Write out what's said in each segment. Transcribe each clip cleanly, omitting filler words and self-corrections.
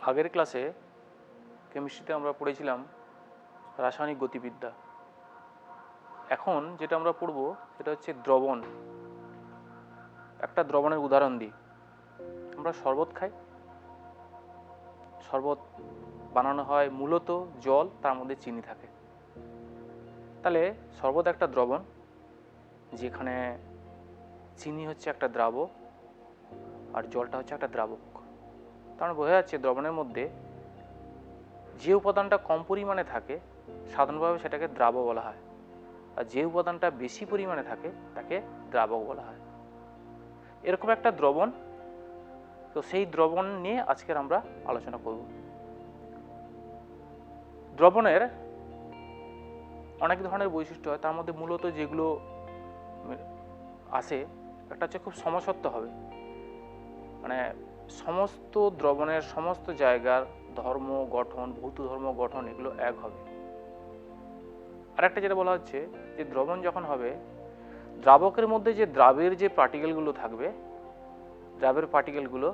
আগের ক্লাসে কেমিস্ট্রিতে আমরা পড়েছিলাম রাসায়নিক গতিবিদ্যা। এখন যেটা আমরা পড়ব সেটা হচ্ছে দ্রবণ। একটা দ্রবণের উদাহরণ দিই। আমরা শরবত খাই। শরবত বানানো হয় মূলত জল, তার মধ্যে চিনি থাকে। তাহলে শরবত একটা দ্রবণ, যেখানে চিনি হচ্ছে একটা দ্রাবক আর জলটা হচ্ছে একটা দ্রাবক। তার মানে বোঝা যাচ্ছে দ্রবণের মধ্যে যে উপাদানটা কম পরিমাণে থাকে সাধারণভাবে সেটাকে দ্রাব বলা হয়, আর যে উপাদানটা বেশি পরিমাণে থাকে তাকে দ্রাবক বলা হয়। এরকম একটা দ্রবণ, তো সেই দ্রবণ নিয়ে আজকের আমরা আলোচনা করব। দ্রবণের অনেক ধরনের বৈশিষ্ট্য হয়, তার মধ্যে মূলত যেগুলো আসে একটা হচ্ছে খুব সমসত্ব হবে, মানে সমস্ত দ্রবণের সমস্ত জায়গার ধর্ম গঠন, ভৌত ধর্ম গঠন এগুলো এক হবে। আর একটা যেটা বলা হচ্ছে যে দ্রবণ যখন হবে, দ্রাবকের মধ্যে যে দ্রাবের যে পার্টিকেলগুলো থাকবে, দ্রাবের পার্টিকেলগুলো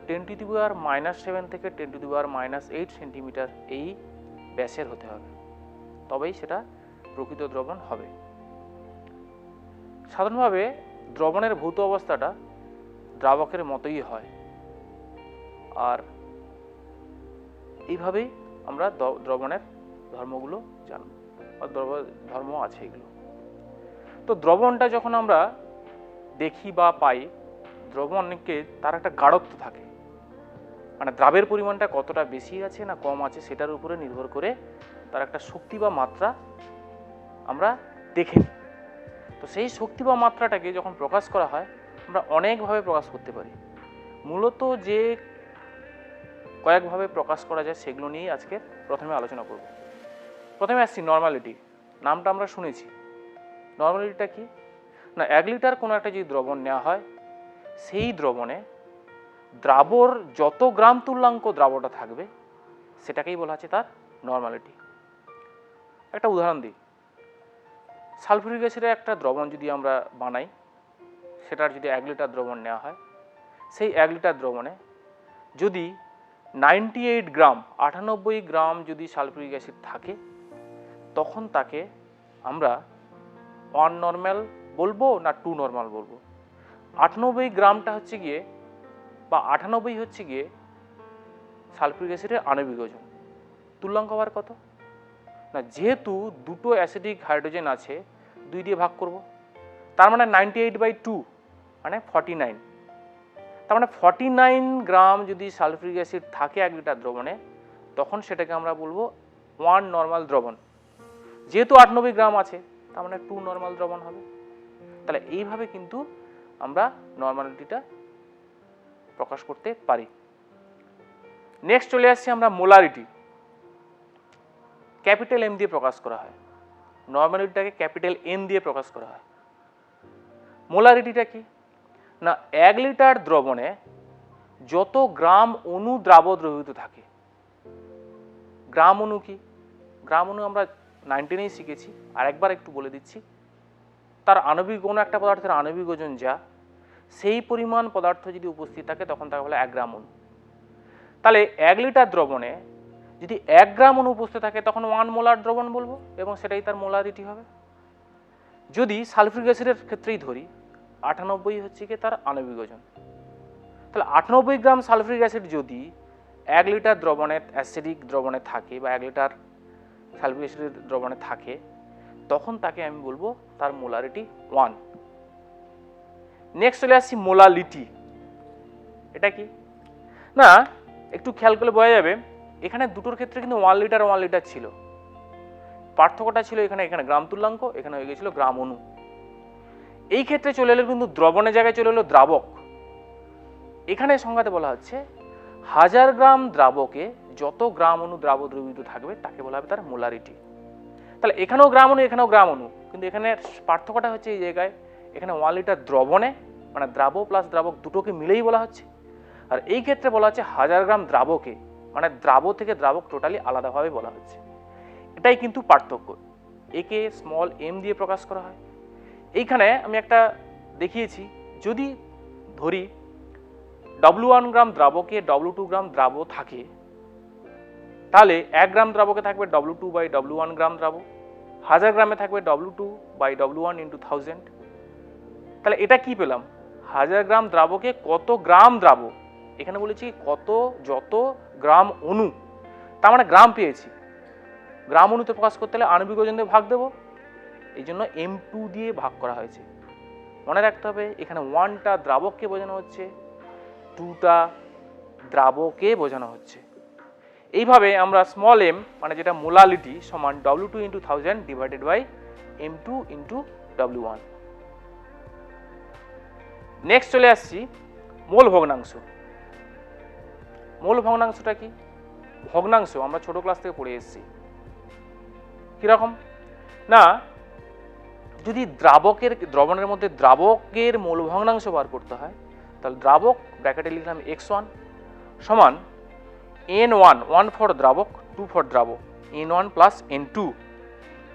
10⁻⁻7 থেকে 10⁻⁸ সেন্টিমিটার এই ব্যাসের হতে হবে, তবেই সেটা প্রকৃত দ্রবণ হবে। সাধারণভাবে দ্রবণের ভৌত অবস্থাটা দ্রাবকের মতোই হয়, আর এইভাবেই আমরা দ্রবণের ধর্মগুলো জানব, আর ধর্ম আছে এগুলো। তো দ্রবণটা যখন আমরা দেখি বা পাই, দ্রবণকে তার একটা গাঢ়ত্ব থাকে, মানে দ্রাবের পরিমাণটা কতটা বেশি আছে না কম আছে সেটার উপরে নির্ভর করে তার একটা শক্তি বা মাত্রা আমরা দেখে নিই। তো সেই শক্তি বা মাত্রাটাকে যখন প্রকাশ করা হয়, আমরা অনেকভাবে প্রকাশ করতে পারি। মূলত যে কয়েকভাবে প্রকাশ করা যায় সেগুলো নিয়েই আজকে প্রথমে আলোচনা করব। প্রথমে আসছি নর্মালিটি। নামটা আমরা শুনেছি। নর্মালিটিটা কি না, 1 লিটার কোনো একটা যদি দ্রবণ নেওয়া হয়, সেই দ্রবণে দ্রাবর যত গ্রাম তুল্যাঙ্ক দ্রাবটা থাকবে সেটাকেই বলা হচ্ছে তার নর্মালিটি। একটা উদাহরণ দিই। সালফিউরিক অ্যাসিডের একটা দ্রবণ যদি আমরা বানাই, সেটার যদি 1 লিটার দ্রবণ নেওয়া হয়, সেই 1 লিটার দ্রবণে যদি 98 গ্রাম 98 গ্রাম যদি সালফিউরিক অ্যাসিড থাকে, তখন তাকে আমরা 1 নর্মাল বলবো না 2 নর্মাল বলবো। 98 গ্রামটা হচ্ছে গিয়ে বা 98 হচ্ছে গিয়ে সালফিউরিক অ্যাসিডের আণবিক ওজন। তুল্যাঙ্ক হওয়ার কত না, যেহেতু দুটো অ্যাসিডিক হাইড্রোজেন আছে, 2 দিয়ে ভাগ করব, তার মানে 98/2 মানে 49। তার মানে 49 গ্রাম যদি সালফিউরিক অ্যাসিড থাকে 1 লিটার দ্রবণে, তখন সেটাকে আমরা বলবো 1 নর্মাল দ্রবণ। যেহেতু 98 গ্রাম আছে, তার মানে 2 নর্মাল দ্রবণ হবে। তাহলে এইভাবে কিন্তু আমরা নর্মালিটিটা প্রকাশ করতে পারি। নেক্সট চলে আসছি আমরা মোলারিটি। ক্যাপিটাল এম দিয়ে প্রকাশ করা হয়, নর্মালিটিটাকে ক্যাপিটাল এন দিয়ে প্রকাশ করা হয়। মোলারিটিটা কি না, 1 লিটার দ্রবণে যত গ্রাম অণু দ্রাব দ্রবীভূত থাকে। গ্রাম অণু কি, গ্রাম অণু আমরা 19 শিখেছি, আর একবার একটু বলে দিচ্ছি। তার আণবিক কোনো একটা পদার্থের আণবিক ওজন যা, সেই পরিমাণ পদার্থ যদি উপস্থিত থাকে তখন তাকে বলে 1 গ্রাম অণু। তাহলে 1 লিটার দ্রবণে যদি 1 গ্রাম অণু উপস্থিত থাকে তখন 1 মোলার দ্রবণ বলবো, এবং সেটাই তার মোলারিটি হবে। যদি সালফিউরিক অ্যাসিডের ক্ষেত্রেই ধরি, 98 হচ্ছে কি তার আণবিক ওজন। তাহলে 98 গ্রাম সালফিউরিক অ্যাসিড যদি 1 লিটার দ্রবণের অ্যাসিডিক দ্রবণে থাকে বা 1 লিটার সালফিউরিক অ্যাসিডের দ্রবণে থাকে, তখন তাকে আমি বলবো তার মোলারিটি 1। নেক্সট চলে আসছি মোলালিটি। এটা কি না, একটু খেয়াল করলে বোঝা যাবে, এখানে দুটোর ক্ষেত্রে কিন্তু 1 লিটার 1 লিটার ছিল। পার্থক্যটা ছিল এখানে গ্রাম তুল্যাঙ্ক, এখানে হয়ে গেছিল গ্রাম অণু। এই ক্ষেত্রে চলে এলো কিন্তু দ্রবণের জায়গায় চলে এলো দ্রাবক। এখানে সংজ্ঞাতে বলা হচ্ছে 1000 গ্রাম দ্রাবকে যত গ্রাম অণু দ্রাব দ্রবীভূত থাকবে তাকে বলা হবে তার মোলারিটি। তাহলে এখানেও গ্রাম অণু, এখানেও গ্রাম অণু, কিন্তু এখানে পার্থক্যটা হচ্ছে এই জায়গায়, এখানে 1 লিটার দ্রবণে মানে দ্রাব প্লাস দ্রাবক দুটোকে মিলেই বলা হচ্ছে, আর এই ক্ষেত্রে বলা হচ্ছে 1000 গ্রাম দ্রাবকে, মানে দ্রাব থেকে দ্রাবক টোটালি আলাদাভাবে বলা হচ্ছে। এটাই কিন্তু পার্থক্য। একে স্মল এম দিয়ে প্রকাশ করা হয়। এইখানে আমি একটা দেখিয়েছি, যদি ধরি W1 গ্রাম দ্রাবকে W2 গ্রাম দ্রাব থাকে, তাহলে 1 গ্রাম দ্রাবকে থাকবে W2/W1 গ্রাম দ্রাব, 1000 গ্রামে থাকবে W2/W1 × 1000। তাহলে এটা কি পেলাম? 1000 গ্রাম দ্রাবকে কত গ্রাম দ্রাব, এখানে বলেছি যত গ্রাম অণু, তার মানে গ্রাম পেয়েছি। গ্রাম অণুতে প্রকাশ করতে হলে আণবিক ওজন দিয়ে ভাগ দেবো, এই জন্য M2 দিয়ে ভাগ করা হয়েছে। মনে রাখতে হবে এখানে 1টা দ্রাবককে বোঝানো হচ্ছে, 2টা দ্রাবকে বোঝানো হচ্ছে। এইভাবে আমরা স্মল m মানে যেটা মোলালিটি সমান W2 × 1000 divided by M2 × W1। Next চলে আসছি মোল ভগ্নাংশ। মোল ভগ্নাংশটা কি? ভগ্নাংশ আমরা ছোট ক্লাস থেকে পড়ে এসেছি। কিরকম না, যদি দ্রবণের মধ্যে দ্রাবকের মোল ভগ্নাংশ বার করতে হয়, তাহলে দ্রাবক ব্র্যাকেটে লিখলাম x1 সমান n1, 1 ফর দ্রাবক, 2 ফর দ্রাবক, n1 প্লাস n2।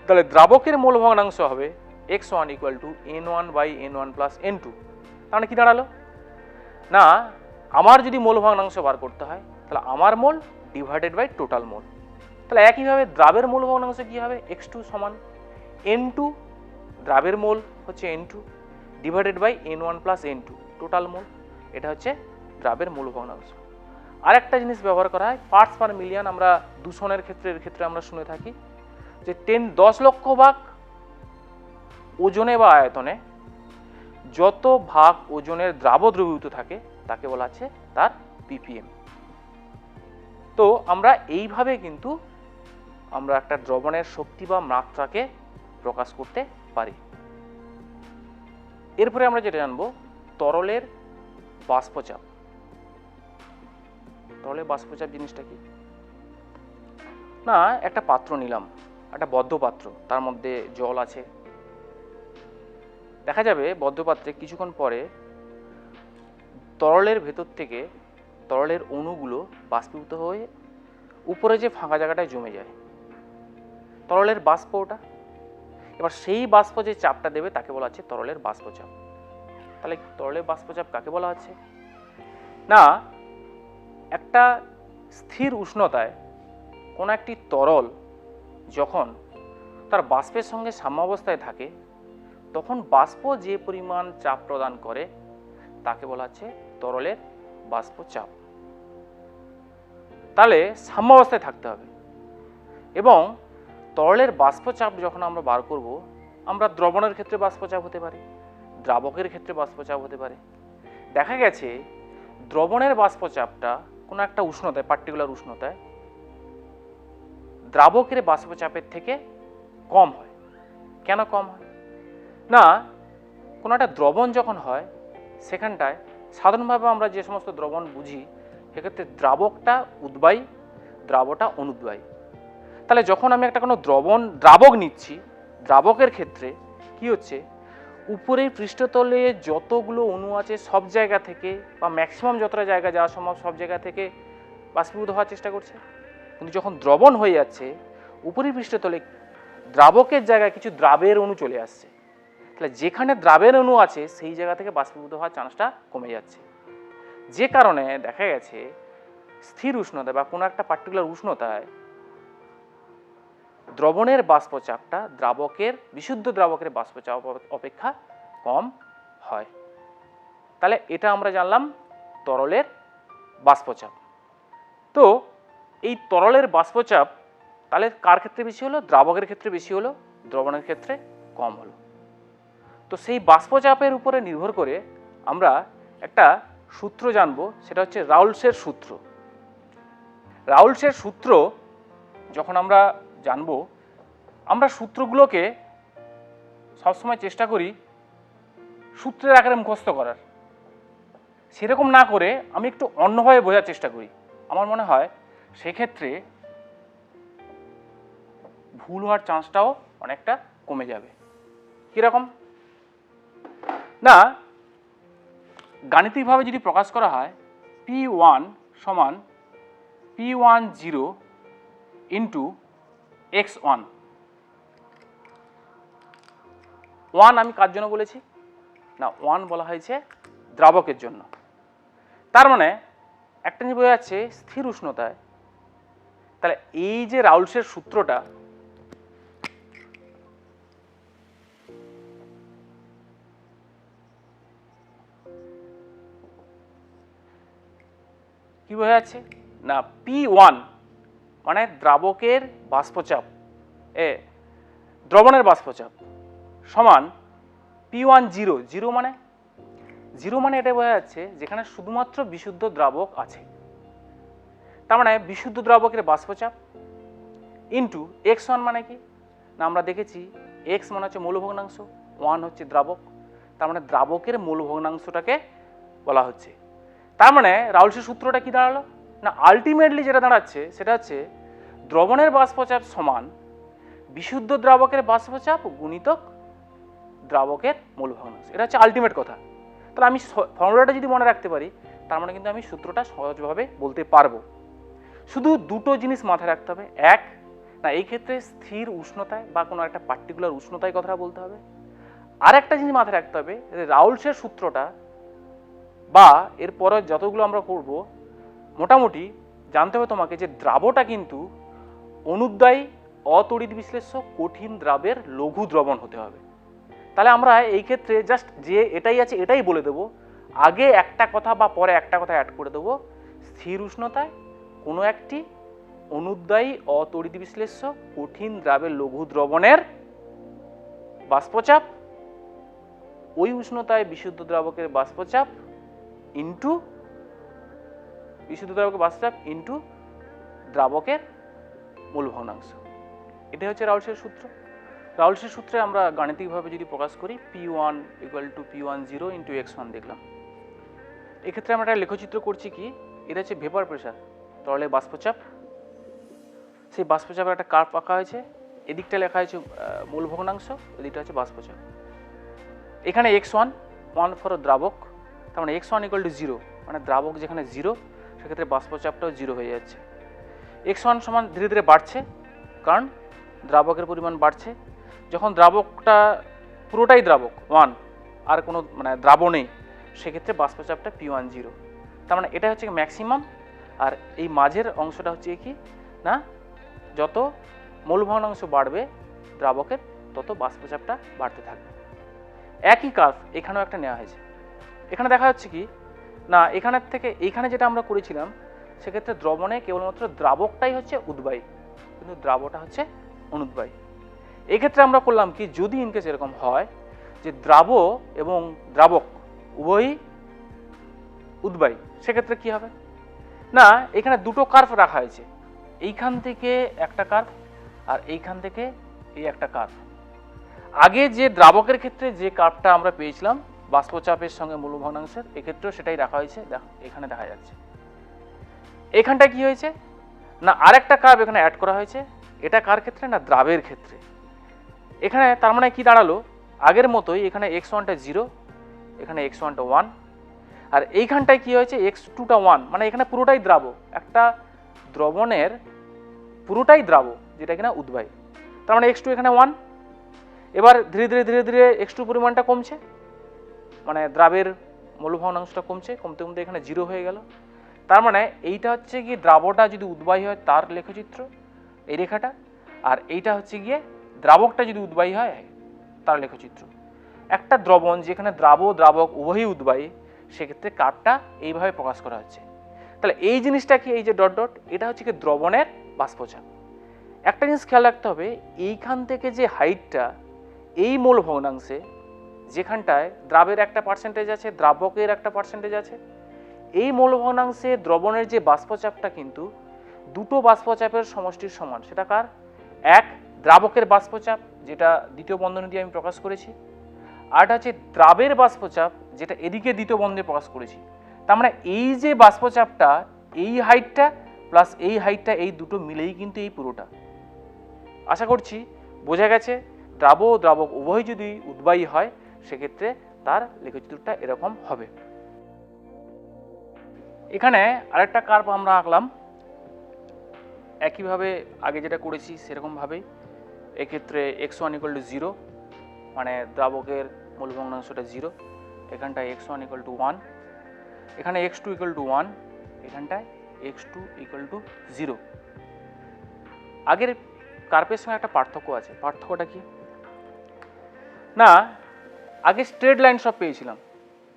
তাহলে দ্রাবকের মোল ভগ্নাংশ হবে x1 = n1/n1 প্লাস n2। তাহলে কি দাঁড়ালো না, আমার যদি মোল ভগ্নাংশ বার করতে হয় তাহলে আমার মোল ডিভাইডেড বাই টোটাল মোল। তাহলে একইভাবে দ্রাবের মোল ভগ্নাংশ কি হবে? x2 সমান n2, দ্রাবের মোল হচ্ছে n2 divided by n1 plus n2 total mole. এটা হচ্ছে দ্রাবের মোল ভগ্নাংশ। আরেকটা জিনিস ব্যবহার করা হয় পার্টস পার মিলিয়ন, আমরা দূষণের ক্ষেত্রে আমরা শুনে থাকি যে 10 লক্ষ ভাগ ওজনে বা আয়তনে যত ভাগ ওজনের দ্রবীভূত থাকে তাকে বলা আছে তার ppm। তো আমরা এইভাবে কিন্তু আমরা একটা দ্রবণের শক্তি বা মাত্রাকে প্রকাশ করতে পারি। এরপরে আমরা যেটা জানবো তরলের বাষ্পচাপ। তরলের বাষ্পচাপ জিনিসটা কি না, একটা পাত্র নিলাম, একটা বদ্ধ পাত্র, তার মধ্যে জল আছে। দেখা যাবে বদ্ধ পাত্রে কিছুক্ষণ পরে তরলের ভেতর থেকে তরলের অণুগুলো বাষ্পীভূত হয়ে উপরে যে ফাঁকা জায়গাটায় জমে যায়, তরলের বাষ্প ওটা। এবার সেই বাষ্প যে চাপটা দেবে তাকে বলা হচ্ছে তরলের বাষ্পচাপ। তাহলে তরলের বাষ্পচাপ কাকে বলা হচ্ছে না, একটা স্থির উষ্ণতায় কোনো একটি তরল যখন তার বাষ্পের সঙ্গে সাম্যাবস্থায় থাকে তখন বাষ্প যে পরিমাণ চাপ প্রদান করে তাকে বলা হচ্ছে তরলের বাষ্পচাপ। তাহলে সাম্যাবস্থায় থাকতে হবে। এবং তরলের বাষ্পচাপ যখন আমরা বার করব, আমরা দ্রবণের ক্ষেত্রে বাষ্পচাপ হতে পারে, দ্রাবকের ক্ষেত্রে বাষ্পচাপ হতে পারে। দেখা গেছে দ্রবণের বাষ্পচাপটা কোনো একটা উষ্ণতায়, পার্টিকুলার উষ্ণতায় দ্রাবকের বাষ্পচাপের থেকে কম হয়। কেন কম হয় না, কোনো একটা দ্রবণ যখন হয় সেখানটায় সাধারণভাবে আমরা যে সমস্ত দ্রবণ বুঝি সেক্ষেত্রে দ্রাবকটা উদ্বায়ী, দ্রাবকটা অনুদ্বায়ী। তাহলে যখন আমি একটা কোনো দ্রাবক নিচ্ছি, দ্রাবকের ক্ষেত্রে কি হচ্ছে, উপরের পৃষ্ঠতলে যতগুলো অণু আছে সব জায়গা থেকে বা ম্যাক্সিমাম যতটা জায়গা যাওয়া সম্ভব সব জায়গা থেকে বাষ্পীভূত হওয়ার চেষ্টা করছে। কিন্তু যখন দ্রবণ হয়ে যাচ্ছে উপরের পৃষ্ঠতলে দ্রাবকের জায়গায় কিছু দ্রাবের অণু চলে আসছে, তাহলে যেখানে দ্রাবের অণু আছে সেই জায়গা থেকে বাষ্পীভূত হওয়ার চান্সটা কমে যাচ্ছে। যে কারণে দেখা গেছে স্থির উষ্ণতায় বা কোনো একটা পার্টিকুলার উষ্ণতায় দ্রবণের বাষ্পচাপটা বিশুদ্ধ দ্রাবকের বাষ্পচাপ অপেক্ষা কম হয়। তাহলে এটা আমরা জানলাম তরলের বাষ্পচাপ। তো এই তরলের বাষ্পচাপ তাহলে কার ক্ষেত্রে বেশি হলো? দ্রাবকের ক্ষেত্রে বেশি হলো, দ্রবণের ক্ষেত্রে কম হলো। তো সেই বাষ্পচাপের উপরে নির্ভর করে আমরা একটা সূত্র জানবো, সেটা হচ্ছে রাউলসের সূত্র। রাউলসের সূত্র যখন আমরা জানবো, আমরা সূত্রগুলোকে সবসময় চেষ্টা করি সূত্রের আকারে মুখস্থ করার, সেরকম না করে আমি একটু অন্যভাবে বোঝার চেষ্টা করি। আমার মনে হয় সেক্ষেত্রে ভুল হওয়ার চান্সটাও অনেকটা কমে যাবে। কীরকম না, গাণিতিকভাবে যদি প্রকাশ করা হয় P1 সমান P10 × x1, ওয়ান আমি কার জন্য বলেছি না, ওয়ান বলা হয়েছে দ্রাবকের জন্য। তার মানে একটা জিনিস বোঝা যাচ্ছে স্থির উষ্ণতায়, তাহলে এই যে রাউলসের সূত্রটা, কি বোঝা যাচ্ছে না, P1 মানে দ্রাবকের বাষ্পচাপ, দ্রবণের বাষ্পচাপ সমান P1 জিরো, জিরো মানে এটা বোঝা যাচ্ছে যেখানে শুধুমাত্র বিশুদ্ধ দ্রাবক আছে। তার মানে বিশুদ্ধ দ্রাবকের বাষ্পচাপ ইন্টু x1 মানে কি না, আমরা দেখেছি x মানে হচ্ছে মৌল ভগ্নাংশ, 1 হচ্ছে দ্রাবক, তার মানে দ্রাবকের মৌল ভগ্নাংশটাকে বলা হচ্ছে। তার মানে রাউলসের সূত্রটা কি দাঁড়ালো না, আলটিমেটলি যেটা দাঁড়াচ্ছে সেটা হচ্ছে দ্রবণের বাষ্পচাপ সমান বিশুদ্ধ দ্রাবকের বাষ্পচাপ গুণিতক দ্রাবকের মৌল ভগ্নাংশ। এটা হচ্ছে আলটিমেট কথা। তাহলে আমি ফর্মুলাটা যদি মনে রাখতে পারি, তার মানে কিন্তু আমি সূত্রটা সহজভাবে বলতে পারবো। শুধু দুটো জিনিস মাথায় রাখতে হবে, এক না এই ক্ষেত্রে স্থির উষ্ণতায় বা কোনো একটা পার্টিকুলার উষ্ণতায় কথাটা বলতে হবে, আর একটা জিনিস মাথায় রাখতে হবে রাউলসের সূত্রটা বা এরপরে যতগুলো আমরা করব মোটামুটি জানতে হবে তোমাকে যে দ্রাবটা কিন্তু অনুদ্বায়ী অতড়িৎ বিশ্লেষ্য কঠিন দ্রাবের লঘু দ্রবণ হতে হবে। তাহলে আমরা এই ক্ষেত্রে জাস্ট যে এটাই আছে এটাই বলে দেবো, আগে একটা কথা বা পরে একটা কথা অ্যাড করে দেবো, স্থির উষ্ণতায় কোনো একটি অনুদ্বায়ী অতড়িৎ বিশ্লেষ্য কঠিন দ্রাবের লঘু দ্রবণের বাষ্পচাপ ওই উষ্ণতায় বিশুদ্ধ দ্রাবকের বাষ্পচাপ ইন্টু বিশুদ্ধ দ্রাবকের বাষ্পচাপ ইন্টু দ্রাবকের মূল ভগ্নাংশ। এটাই হচ্ছে রাউলসের সূত্র। রাউলসের সূত্রে আমরা গাণিতিকভাবে যদি প্রকাশ করি P1 equal to P1 zero into x1 দেখলাম। এক্ষেত্রে আমরা একটা লেখচিত্র করছি কি, এটা হচ্ছে ভেপার প্রেশার, তরলের বাষ্পচাপ। সেই বাষ্পচাপের একটা কার্ভ আঁকা হয়েছে, এদিকটা লেখা হয়েছে মূল ভগ্নাংশ, এদিকটা হচ্ছে বাষ্পচাপ। এখানে x1 1 ফর দ্রাবক, তার মানে x1 ইকুয়াল টু জিরো, মানে দ্রাবক যেখানে জিরো সেক্ষেত্রে বাষ্পচাপটাও জিরো হয়ে যাচ্ছে। x1 সমান ধীরে ধীরে বাড়ছে, কারণ দ্রাবকের পরিমাণ বাড়ছে। যখন দ্রাবকটা পুরোটাই দ্রাবক 1 আর কোনো মানে দ্রাব নেই, সেক্ষেত্রে বাষ্পচাপটা P1 জিরো। তার মানে এটা হচ্ছে ম্যাক্সিমাম, আর এই মাঝের অংশটা হচ্ছে কি না, যত মূল ভগ্নাংশ বাড়বে দ্রাবকের তত বাষ্পচাপটা বাড়তে থাকবে। একই কার্ভ এখানেও একটা নেওয়া হয়েছে। এখানে দেখা যাচ্ছে কি না, এখানের থেকে এইখানে যেটা আমরা করেছিলাম সেক্ষেত্রে দ্রবণে কেবলমাত্র দ্রাবকটাই হচ্ছে উদ্বায়ী, কিন্তু দ্রাবটা হচ্ছে অনুদ্বায়ী। এক্ষেত্রে আমরা করলাম কি, যদি ইনকেস এরকম হয় যে দ্রাব এবং দ্রাবক উভয়ই উদ্বায়ী, সেক্ষেত্রে কি হবে না, এখানে দুটো কার্ভ রাখা হয়েছে, এইখান থেকে একটা কার্ভ আর এইখান থেকে এই একটা কার্ভ। আগে যে দ্রাবকের ক্ষেত্রে যে কার্ভটা আমরা পেয়েছিলাম বাষ্পচাপের সঙ্গে মূল ভগ্নাংশের, এক্ষেত্রেও সেটাই রাখা হয়েছে, দেখো এখানে দেখা যাচ্ছে। এখানটা কি হয়েছে না, আরেকটা কার্ভ এখানে অ্যাড করা হয়েছে, এটা কার ক্ষেত্রে না, দ্রাবের ক্ষেত্রে। এখানে তার মানে কি দাঁড়ালো, আগের মতোই এখানে x1টা জিরো, এখানে x1টা 1, আর এইখানটায় কি হয়েছে x2টা 1, মানে এখানে পুরোটাই দ্রাব, একটা দ্রবণের পুরোটাই দ্রাব যেটা কিনা উদ্বায়ী। তার মানে x2 এখানে 1। এবার ধীরে ধীরে ধীরে ধীরে x2 পরিমাণটা কমছে, মানে দ্রাবের মূল ভগ্নাংশটা কমছে, কমতে কমতে এখানে জিরো হয়ে গেল। তার মানে এইটা হচ্ছে গিয়ে দ্রাবটা যদি উদ্বায়ী হয় তার লেখচিত্র, এই রেখাটা, আর এইটা হচ্ছে গিয়ে দ্রাবকটা যদি উদ্বায়ী হয় তার লেখচিত্র। একটা দ্রবণ যেখানে দ্রাবক উভয়ই উদ্বায়ী, সেক্ষেত্রে কার্ভটা এইভাবে প্রকাশ করা হচ্ছে। তাহলে এই জিনিসটা কি, এই যে ডট ডট, এটা হচ্ছে কি দ্রবণের বাষ্পচাপ। একটা জিনিস খেয়াল রাখতে হবে, এইখান থেকে যে হাইটটা এই মূল ভগ্নাংশে, যেখানটায় দ্রাবের একটা পার্সেন্টেজ আছে, দ্রাবকের একটা পার্সেন্টেজ আছে, এই মূল ভগ্নাংশে দ্রবণের যে বাষ্পচাপটা কিন্তু দুটো বাষ্পচাপের সমষ্টির সমান। সেটা কার, এক দ্রাবকের বাষ্পচাপ যেটা দ্বিতীয় বন্ধনী দিয়ে আমি প্রকাশ করেছি, আরটা হচ্ছে দ্রাবের বাষ্পচাপ যেটা এদিকে দ্বিতীয় বন্ধনে প্রকাশ করেছি। তার মানে এই যে বাষ্পচাপটা, এই হাইটটা প্লাস এই হাইটটা, এই দুটো মিলেই কিন্তু এই পুরোটা। আশা করছি বোঝা গেছে। দ্রাবক উভয় যদি উদ্বায়ী হয় সেক্ষেত্রে তার লেখচিত্রটা এরকম হবে। এখানে আরেকটা কার্ভ আমরা আঁকলাম একইভাবে আগে যেটা করেছি সেরকমভাবেই। এক্ষেত্রে x1 ইকুয়াল টু জিরো, মানে দ্রাবকের মূল ভগ্নাংশটা 0, এখানটায় x1 ইকুয়াল টু 1, এখানে x2 ইকুয়াল টু 1, এখানটায় x2 ইকুয়াল টু 0। আগের কার্ভের সঙ্গে একটা পার্থক্য আছে। পার্থক্যটা কি না, আগে স্ট্রেট লাইন সব পেয়েছিলাম,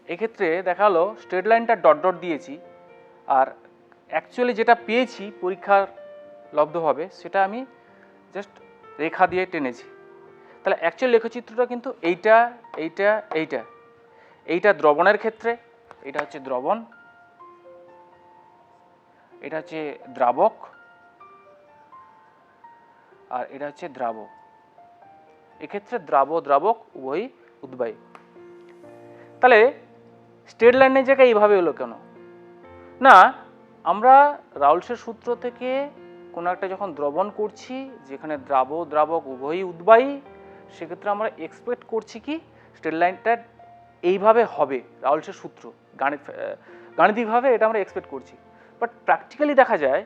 এক্ষেত্রে দেখা হলো স্ট্রেট লাইনটা ডট ডট দিয়েছি, আর অ্যাকচুয়ালি যেটা পেয়েছি পরীক্ষার লব্ধভাবে সেটা আমি জাস্ট রেখা দিয়ে টেনেছি। তাহলে অ্যাকচুয়াল লেখচিত্রটা কিন্তু এইটা এইটা এইটা এইটা দ্রবণের ক্ষেত্রে, এটা হচ্ছে দ্রবণ, এটা হচ্ছে দ্রাবক, আর এটা হচ্ছে দ্রাবক। এক্ষেত্রে দ্রাবক উভয়ই উদ্বায়ী। তাহলে স্ট্রেট লাইনের জায়গায় এইভাবে হলো কেন না, আমরা রাউলসের সূত্র থেকে কোনো একটা যখন দ্রবণ করছি যেখানে দ্রাবক উভয়ই উদ্বায়ী, সেক্ষেত্রে আমরা এক্সপেক্ট করছি কি স্ট্রেট লাইনটা এইভাবে হবে, রাউলসের সূত্র গাণিতিকভাবে এটা আমরা এক্সপেক্ট করছি। বাট প্র্যাকটিক্যালি দেখা যায়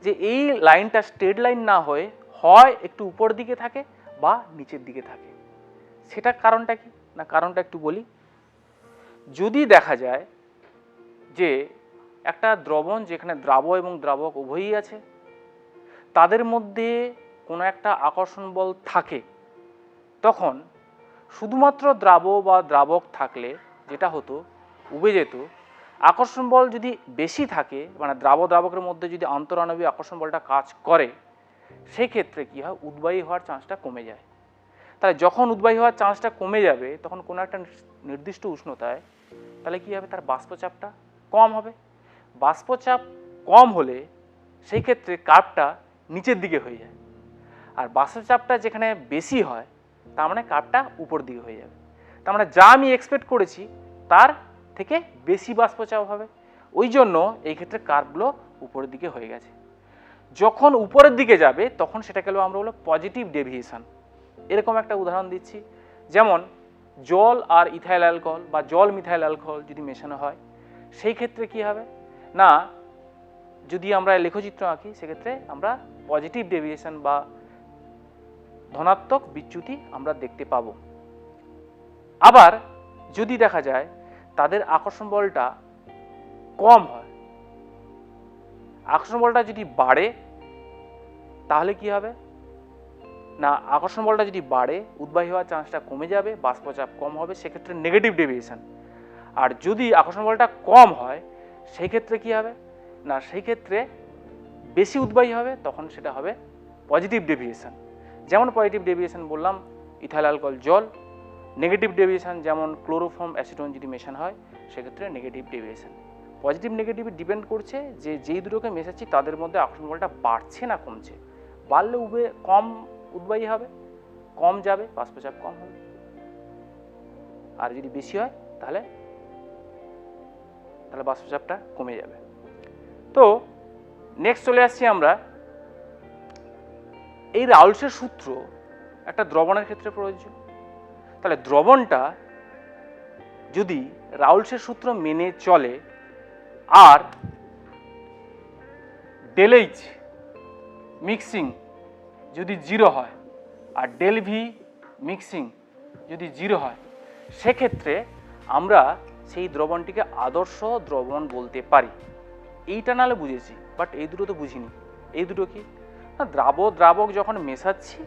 যে এই লাইনটা স্ট্রেট লাইন না হয়ে হয় একটু উপর দিকে থাকে বা নিচের দিকে থাকে। সেটা কারণটা কি না, কারণটা একটু বলি। যদি দেখা যায় যে একটা দ্রবণ যেখানে এবং দ্রাবক উভয়ই আছে, তাদের মধ্যে কোনো একটা আকর্ষণ বল থাকে, তখন শুধুমাত্র দ্রাবক থাকলে যেটা হতো, উবে যেত, আকর্ষণ বল যদি বেশি থাকে, মানে দ্রাবকের মধ্যে যদি আন্তঃআণবিক আকর্ষণ বলটা কাজ করে, সেই ক্ষেত্রে কী হয়, উদ্বায়ী হওয়ার চান্সটা কমে যায়। তাহলে যখন উদ্বায়ী হওয়ার চান্সটা কমে যাবে তখন কোনো একটা নির্দিষ্ট উষ্ণতায় তাহলে কী হবে, তার বাষ্পচাপটা কম হবে। বাষ্পচাপ কম হলে সেই ক্ষেত্রে কার্ভটা নিচের দিকে হয়ে যায়, আর বাষ্পচাপটা যেখানে বেশি হয় তার মানে কার্ভটা উপর দিকে হয়ে যাবে। তার মানে যা আমি এক্সপেক্ট করেছি তার থেকে বেশি বাষ্পচাপ হবে, ওই জন্য এই ক্ষেত্রে কার্ভগুলো উপরের দিকে হয়ে গেছে। যখন উপরের দিকে যাবে তখন সেটাকে আমরা বলবো পজিটিভ ডেভিয়েশন। এরকম একটা উদাহরণ দিচ্ছি, যেমন জল আর ইথাইল অ্যালকোহল বা জল মিথাইল অ্যালকোহল যদি মেশানো হয়, সেই ক্ষেত্রে কি হবে না, যদি আমরা লেখচিত্র আঁকি সেক্ষেত্রে আমরা পজিটিভ ডেভিয়েশন বা ধনাত্মক বিচ্যুতি আমরা দেখতে পাবো। আবার যদি দেখা যায় তাদের আকর্ষণ বলটা কম হয়, আকর্ষণ বলটা যদি বাড়ে তাহলে কি হবে না, আকর্ষণ বলটা যদি বাড়ে উদ্বায়ী হওয়ার চান্সটা কমে যাবে, বাষ্পচাপ কম হবে, সেক্ষেত্রে নেগেটিভ ডেভিয়েশন। আর যদি আকর্ষণ বলটা কম হয় সেই ক্ষেত্রে কি হবে না, সেই ক্ষেত্রে বেশি উদ্বায়ী হবে, তখন সেটা হবে পজিটিভ ডেভিয়েশন। যেমন পজিটিভ ডেভিয়েশন বললাম ইথাইল অ্যালকোহল জল, নেগেটিভ ডেভিয়েশন যেমন ক্লোরোফর্ম অ্যাসিটোন যদি মেশানো হয় সেক্ষেত্রে negative deviation. Positive negative depend করছে যে যেই দুটোকে মেশাচ্ছি তাদের মধ্যে আকর্ষণ বলটা বাড়ছে না কমছে। বাড়লে কম উদ্বায়ী হবে, কম যাবে, বাষ্পচাপ কম হবে, আর যদি বেশি হয় তাহলে বাষ্পচাপটা কমে যাবে। তো নেক্সট চলে আসছি আমরা, এই রাউলসের সূত্র একটা দ্রবণের ক্ষেত্রে প্রযোজ্য। তাহলে দ্রবণটা যদি রাউলসের সূত্র মেনে চলে আর ডেল এইচ মিক্সিং যদি 0 হয় আর ডেল ভি মিক্সিং যদি 0 হয়, সেক্ষেত্রে আমরা সেই দ্রবণটিকে আদর্শ দ্রবণ বলতে পারি। এইটা নাহলে বুঝেছি, বাট এই দুটো তো বুঝিনি। এই দুটো কি না, দ্রাবক যখন মেশাচ্ছি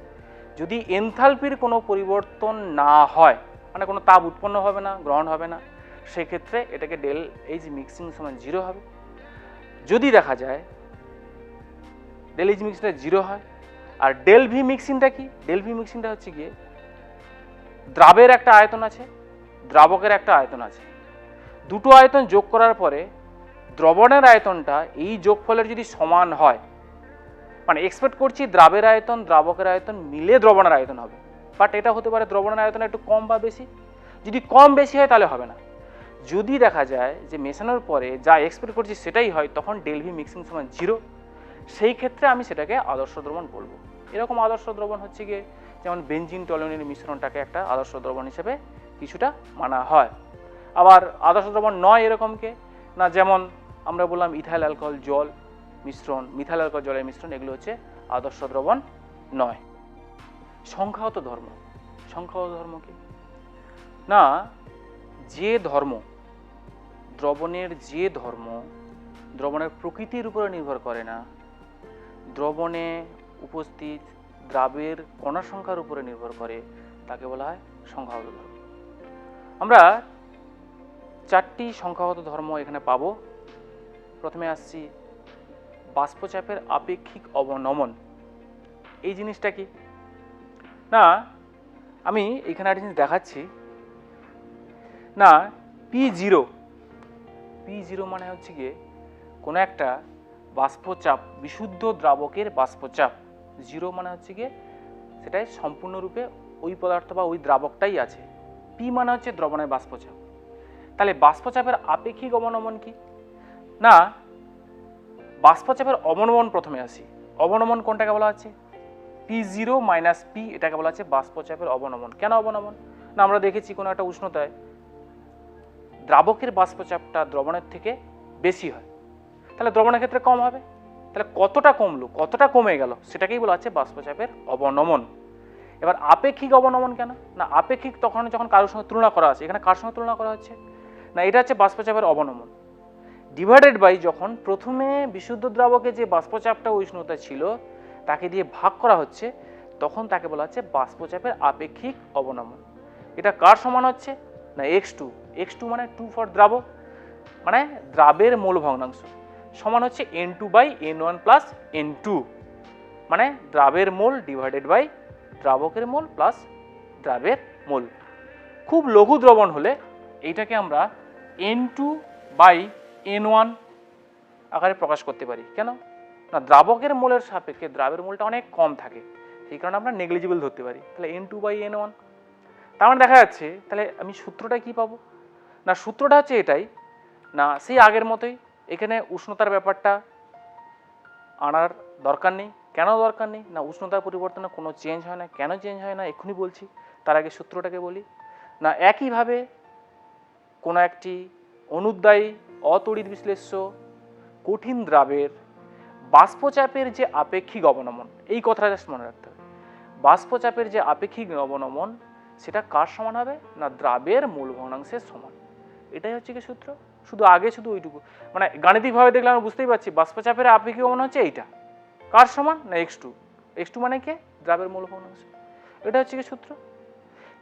যদি এনথালপির কোনো পরিবর্তন না হয়, মানে কোনো তাপ উৎপন্ন হবে না, গ্রহণ হবে না, সেক্ষেত্রে এটাকে ডেল এইচ মিক্সিং সমান 0 হবে। যদি দেখা যায় ডেল এইচ মিক্সিংটা 0 হয়, আর ডেল ভি মিক্সিংটা কি, ডেল ভি মিক্সিংটা হচ্ছে গিয়ে দ্রাবের একটা আয়তন আছে, দ্রাবকের একটা আয়তন আছে, দুটো আয়তন যোগ করার পরে দ্রবণের আয়তনটা এই যোগফলের যদি সমান হয়, মানে এক্সপেক্ট করছি দ্রাবের আয়তন দ্রাবকের আয়তন মিলে দ্রবণের আয়তন হবে, বাট এটা হতে পারে দ্রবণের আয়তন একটু কম বা বেশি। যদি কম বেশি হয় তাহলে হবে না। যদি দেখা যায় যে মেশানোর পরে যা এক্সপেক্ট করছি সেটাই হয়, তখন ডেল ভি মিক্সিং সমান 0, সেই ক্ষেত্রে আমি সেটাকে আদর্শ দ্রবণ বলবো। এরকম আদর্শ দ্রবণ হচ্ছে গিয়ে যেমন বেনজিন টলুইনের মিশ্রণটাকে একটা আদর্শ দ্রবণ হিসেবে কিছুটা মানা হয়। আবার আদর্শ দ্রবণ নয় এরকমকে না, যেমন আমরা বললাম ইথাইল অ্যালকোহল জল মিশ্রণ, মিথাইল অ্যালকোহল জলের মিশ্রণ, এগুলো হচ্ছে আদর্শ দ্রবণ নয়। সংখ্যাগত ধর্ম, সংখ্যাগত ধর্ম কি না যে ধর্ম, দ্রবণের যে ধর্ম দ্রবণের প্রকৃতির উপরে নির্ভর করে না, দ্রবণে উপস্থিত দ্রাবের কণা সংখ্যার উপরে নির্ভর করে, তাকে বলা হয় সংখ্যাগত ধর্ম। আমরা 4টি সংখ্যাগত ধর্ম এখানে পাবো। প্রথমে আসছি বাষ্পচাপের আপেক্ষিক অবনমন। এই জিনিসটা কি না, আমি এখানে একটা জিনিস দেখাচ্ছি না, P0 মানে হচ্ছে গিয়ে কোনো একটা বাষ্পচাপ, বিশুদ্ধ দ্রাবকের বাষ্পচাপ। 0 মানে হচ্ছে গিয়ে সেটাই সম্পূর্ণরূপে ওই পদার্থ বা ওই দ্রাবকটাই আছে। P মানে হচ্ছে দ্রবণের বাষ্পচাপ। তাহলে বাষ্পচাপের আপেক্ষিক অবনমন কি না, বাষ্পচাপের অবনমন প্রথমে আসি। অবনমন কোনটাকে বলা হচ্ছে? P0 মাইনাস P, এটাকে বলা হচ্ছে বাষ্পচাপের অবনমন। কেন অবনমন? না আমরা দেখেছি কোনো একটা উষ্ণতায় দ্রাবকের বাষ্পচাপটা দ্রবণের থেকে বেশি হয়, তাহলে দ্রবণের ক্ষেত্রে কম হবে। তাহলে কতটা কমলো, কতটা কমে গেল, সেটাকেই বলা হচ্ছে বাষ্পচাপের অবনমন। এবার আপেক্ষিক অবনমন কেন না, আপেক্ষিক তখন যখন কারোর সঙ্গে তুলনা করা আছে, এখানে কার সঙ্গে তুলনা করা হচ্ছে না, এটা হচ্ছে বাষ্পচাপের অবনমন ডিভাইডেড বাই যখন প্রথমে বিশুদ্ধ দ্রাবকে যে বাষ্পচাপটা উষ্ণতা ছিল তাকে দিয়ে ভাগ করা হচ্ছে, তখন তাকে বলা হচ্ছে বাষ্পচাপের আপেক্ষিক অবনমন। এটা কার সমান হচ্ছে না x2। x2 মানে 2 ফর দ্রাবক, মানে দ্রাবের মোল ভগ্নাংশ, সমান হচ্ছে n2 by n1 plus n2, মানে দ্রাবের মোল ডিভাইডেড বাই দ্রাবকের মোল প্লাস দ্রাবের মোল। খুব লঘু দ্রবণ হলে এইটাকে আমরা n2 বাই n1 আকারে প্রকাশ করতে পারি। কেন না, দ্রাবকের মোলের সাপেক্ষে দ্রাবের মোলটা অনেক কম থাকে, সেই কারণে আমরা নেগলিজিবল ধরতে পারি। তাহলে n2 বাই n1, তার মানে দেখা যাচ্ছে তাহলে আমি সূত্রটা কি পাবো না, সূত্রটা হচ্ছে এটাই না, সেই আগের মতোই। এখানে উষ্ণতার ব্যাপারটা আনার দরকার নেই। কেন দরকার নেই না, উষ্ণতার পরিবর্তনে কোনো চেঞ্জ হয় না। কেন চেঞ্জ হয় না এক্ষুনি বলছি, তার আগে সূত্রটাকে বলি না। একইভাবে কোনো একটি অনুদ্বায়ী অতড়িৎ বিশ্লেষ্য কঠিন দ্রাবের বাষ্পচাপের যে আপেক্ষিক অবনমন, এই কথাটা জাস্ট মনে রাখতে হবে। বাষ্পচাপের যে আপেক্ষিক অবনমন সেটা কার সমান হবে না, দ্রাবের মূল ভগ্নাংশের সমান। এটাই হচ্ছে কি সূত্র। শুধু আগে শুধু ওইটুকু, মানে গাণিতিকভাবে দেখলে আমরা বুঝতেই পারছি বাষ্পচাপের আপেক্ষিক অবনমন হচ্ছে এইটা, কার সমান না x2। x2 মানে কে, দ্রাবের মূল ভগ্নাংশ। এটা হচ্ছে কি সূত্র।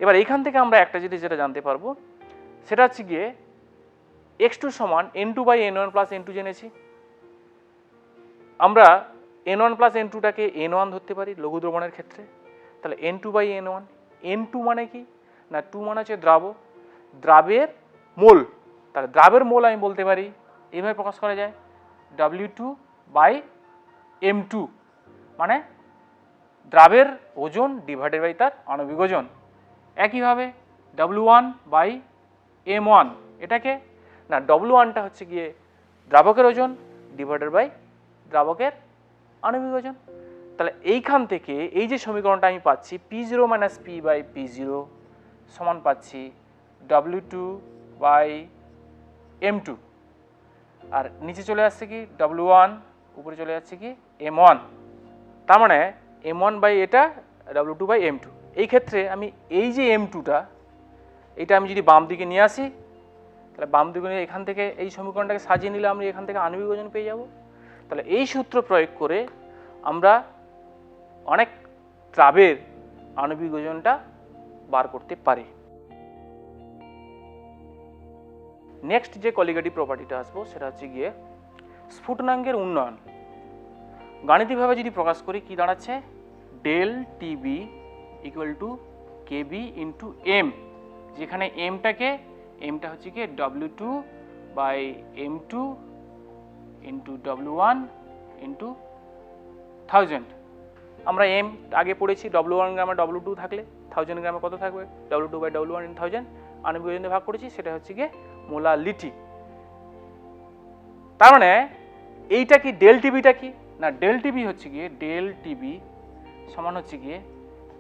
এবার এইখান থেকে আমরা একটা জিনিস যেটা জানতে পারবো, সেটা হচ্ছে গিয়ে x2 সমান n2 by n1 plus n2 জেনেছি। আমরা n1 প্লাস n2টাকে n1 ধরতে পারি লঘু দ্রবণের ক্ষেত্রে। তাহলে n2 বাই n1, n2 মানে কি না, 2 মানে হচ্ছে দ্রাবক, দ্রাবের মোল। তাহলে দ্রাবের মোল আমি বলতে পারি এইভাবে প্রকাশ করা যায় W2 বাই M2, মানে দ্রাবের ওজন ডিভাইডেড বাই তার আণবিক ওজন। একইভাবে W1 বাই M1, এটাকে না W1টা হচ্ছে গিয়ে দ্রাবকের ওজন ডিভাইডেড বাই দ্রাবকের আণবিক ওজন। তাহলে এইখান থেকে এই যে সমীকরণটা আমি পাচ্ছি P0 minus P by P0 সমান পাচ্ছি W2 বাই M2, আর নিচে চলে আসছে কি W1, উপরে চলে যাচ্ছে কি M1। তার মানে M1 বাই এটা W2 বাই M2। এই ক্ষেত্রে আমি এই যে M2টা, এটা আমি যদি বাম দিকে নিয়ে আসি, তাহলে বাম দিকে নিয়ে এখান থেকে এই সমীকরণটাকে সাজিয়ে নিলে আমরা এখান থেকে আণবিক ওজন পেয়ে যাব। তাহলে এই সূত্র প্রয়োগ করে আমরা অনেক দ্রাবের আণবিক ওজনটা বার করতে পারি। নেক্সট যে কলিগেটিভ প্রপার্টিটা আসবো সেটা হচ্ছে গিয়ে স্ফুটনাঙ্কের উন্নয়ন। গাণিতিকভাবে যদি প্রকাশ করি কি দাঁড়াচ্ছে, del TB equal to KB into M, যেখানে এমটা হচ্ছে কি W2 by M2 into W1 into 1000। আমরা এম আগে পড়েছি, W1 গ্রামে W2 থাকলে 1000 গ্রামে কত থাকবে, W2 বাই W1 ইন্টু 1000 আণবিক ওজনে ভাগ করেছি, সেটা হচ্ছে গিয়ে মোলালিটি। তার মানে এইটা কি ডেল টিবিটা কি না, ডেল টিবি হচ্ছে গিয়ে ডেল টিবি সমান হচ্ছে গিয়ে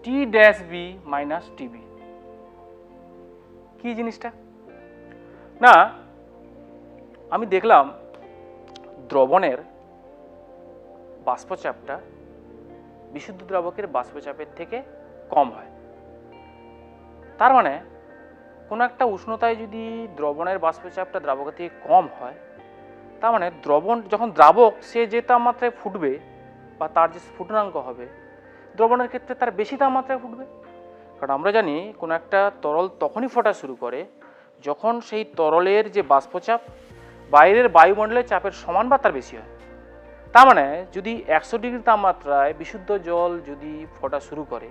টি ড্যাশ বি মাইনাস টিবি। কি জিনিসটা না, আমি দেখলাম দ্রবণের বাষ্পচাপটা বিশুদ্ধ দ্রাবকের বাষ্পচাপের থেকে কম হয়। তার মানে কোনো একটা উষ্ণতায় যদি দ্রবণের বাষ্পচাপটা দ্রাবকের থেকে কম হয়, তার মানে দ্রবণ যখন দ্রাবক সে যে তাপমাত্রায় ফুটবে বা তার যে স্ফুটনাঙ্ক হবে, দ্রবণের ক্ষেত্রে তার বেশি তাপমাত্রায় ফুটবে। কারণ আমরা জানি কোনো একটা তরল তখনই ফোটা শুরু করে যখন সেই তরলের যে বাষ্পচাপ বাইরের বায়ুমণ্ডলের চাপের সমান বা তার বেশি হয়। তার মানে যদি 100 ডিগ্রি তাপমাত্রায় বিশুদ্ধ জল যদি ফোটা শুরু করে,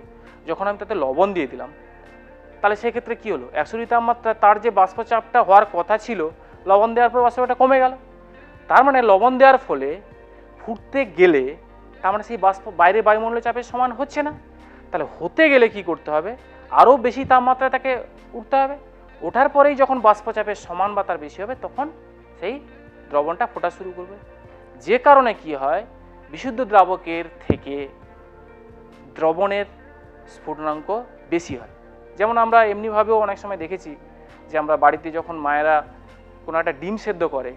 যখন আমি তাতে লবণ দিয়ে দিলাম, তাহলে সেক্ষেত্রে কী হলো, 100 ডিগ্রি তাপমাত্রা তার যে বাষ্পচাপটা হওয়ার কথা ছিল, লবণ দেওয়ার পর বাষ্পচাপটা কমে গেল। তার মানে লবণ দেওয়ার ফলে ফুটতে গেলে তার মানে সেই বাষ্প বাইরের বায়ুমণ্ডলের চাপের সমান হচ্ছে না। তাহলে হতে গেলে কি করতে হবে, আরও বেশি তাপমাত্রায় তাকে উঠতে হবে। ওঠার পরেই যখন বাষ্পচাপের সমান বা তার বেশি হবে, তখন সেই দ্রবণটা ফোটা শুরু করবে। যে কারণে কি হয়, বিশুদ্ধ দ্রাবকের থেকে দ্রবণের স্ফুটনাঙ্ক বেশি হয়। যেমন আমরা এমনিভাবেও অনেক সময় দেখেছি যে আমরা বাড়িতে যখন মায়েরা কোনো একটা ডিম সেদ্ধ করে,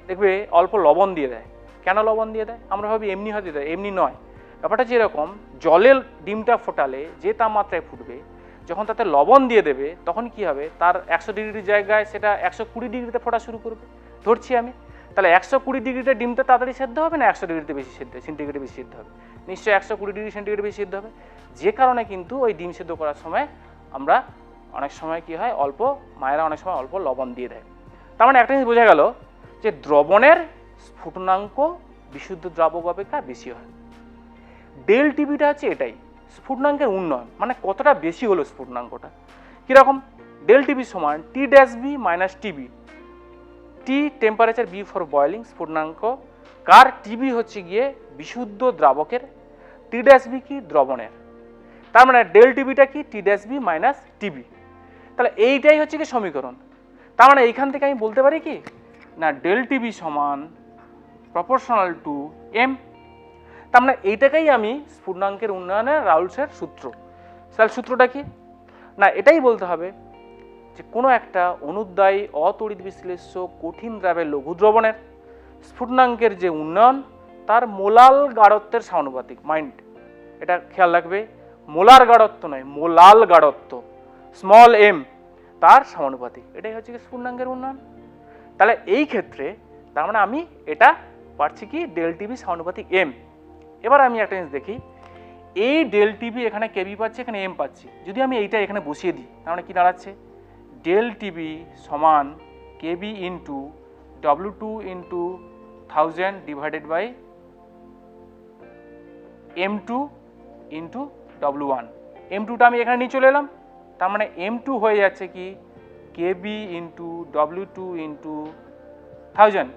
দেখবে অল্প লবণ দিয়ে দেয়। কেন লবণ দিয়ে দেয়? আমরা ভাবি এমনি হয়তো দেয়, এমনি নয়। ব্যাপারটা যেরকম, জলের ডিমটা ফোটালে যে তাপমাত্রায় ফুটবে, যখন তাতে লবণ দিয়ে দেবে তখন কি হবে, তার 100 ডিগ্রির জায়গায় সেটা 120 ডিগ্রিতে ফোটা শুরু করবে, ধরছি আমি। তাহলে 120 ডিগ্রিতে ডিমটা তাড়াতাড়ি সেদ্ধ হবে না 100 ডিগ্রিতে বেশি সেন্টিগ্রেডে বেশি সিদ্ধ হবে? নিশ্চয়ই 120 ডিগ্রি সেন্টিগ্রেডে বেশি সিদ্ধ হবে। যে কারণে কিন্তু ওই ডিম সেদ্ধ করার সময় আমরা অনেক সময় কি হয়, মায়েরা অনেক সময় অল্প লবণ দিয়ে দেয়। তার মানে একটা জিনিস বোঝা গেল যে দ্রবণের স্ফুটনাঙ্ক বিশুদ্ধ দ্রাবক অপেক্ষা বেশি হয়। ডেল টিবিটা হচ্ছে এটাই, স্ফুটনাঙ্কের উন্নয়ন, মানে কতটা বেশি হলো স্ফুটনাঙ্কটা। কীরকম? ডেল টিবি সমান T dash B minus TB. T temperature, B for boiling, স্ফুটনাঙ্ক কার? টিবি হচ্ছে গিয়ে বিশুদ্ধ দ্রাবকের, টি ড্যাশ বি কি? দ্রবণের। তার মানে ডেল টিবিটা কি? টি ড্যাশ বি মাইনাস টিবি। তাহলে এইটাই হচ্ছে কি সমীকরণ। তার মানে এইখান থেকে আমি বলতে পারি কি না, ডেল টিবি সমান প্রপোর্শনাল টু এম। তার মানে এইটাকেই আমি স্ফুটনাঙ্কের উন্নয়নের রাউলসের সূত্র। তাহলে সূত্রটা কি না, এটাই বলতে হবে যে কোনো একটা অনুদ্বায়ী অতড়িৎ বিশ্লেষ্য কঠিন দ্রাবের লঘু দ্রবণের স্ফুটনাঙ্কের যে উন্নয়ন তার মোলাল গাঢ়ত্বের সমানুপাতিক। মাইন্ড, এটা খেয়াল রাখবে, মোলার গাঢ়ত্ব নয়, মোলাল গাঢ়ত্ব, স্মল এম, তার সমানুপাতিক। এটাই হচ্ছে কি স্ফুটনাঙ্কের উন্নয়ন। তাহলে এই ক্ষেত্রে তার মানে আমি এটা পাচ্ছি কি ডেল টিবি সমানুপাতিক এম। এবার আমি একটা জিনিস দেখি, এই ডেল টিবি এখানে কেবি পাচ্ছি, এখানে এম পাচ্ছি। যদি আমি এইটা এখানে বসিয়ে দিই, তার মানে কি দাঁড়াচ্ছে, ডেল টিবি সমান KB into W2 into 1000 divided by M2 into W1। M2টা আমি এখানে নিয়ে চলে এলাম, তার মানে M2 হয়ে যাচ্ছে কি KB into W2 into 1000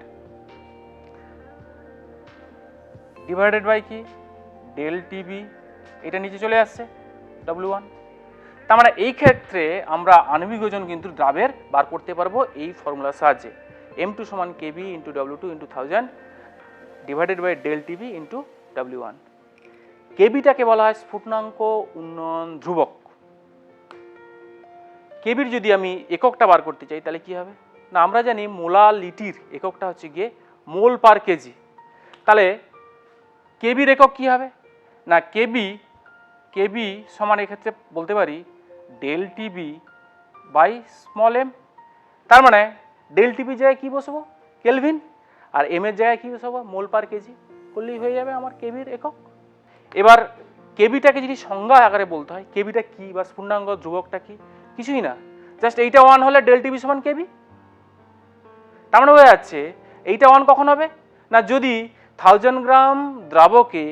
divided by কি ডেল টিবি, এটা নিচে চলে আসছে W1। তার মানে এই ক্ষেত্রে আমরা আণবিক ওজন কিন্তু দ্রাবের বার করতে পারবো এই ফর্মুলার সাহায্যে। M2 সমান KB into W2 into 1000 divided by del TB into W1। কেবিটাকে বলা হয় স্ফুটনাঙ্ক উন্নয়ন ধ্রুবক। কেবির যদি আমি এককটা বার করতে চাই তাহলে কি হবে না, আমরা জানি মোলালিটির এককটা হচ্ছে গিয়ে মোল পার কেজি। তাহলে কেবির একক কি হবে না, কেবি সমান এক্ষেত্রে বলতে পারি del TB by small M. তার মানে ডেল টিবির জায়গায় কি বসবো, কেলভিন, আর এম এর জায়গায় কি বসবো, মোল পার কেজি, করলেই হয়ে যাবে আমার কেবির একক। এবার কেবিটাকে যদি সংজ্ঞা আকারে বলতে হয়, কেবিটা কি বা স্ফুটনাঙ্ক ধ্রুবকটা কি, কিছুই না, জাস্ট এইটা 1 হলে ডেল টিবি সমান কেবি। তার মানে হয়ে যাচ্ছে এইটা 1 কখন হবে না, যদি 1000 গ্রাম দ্রাবকে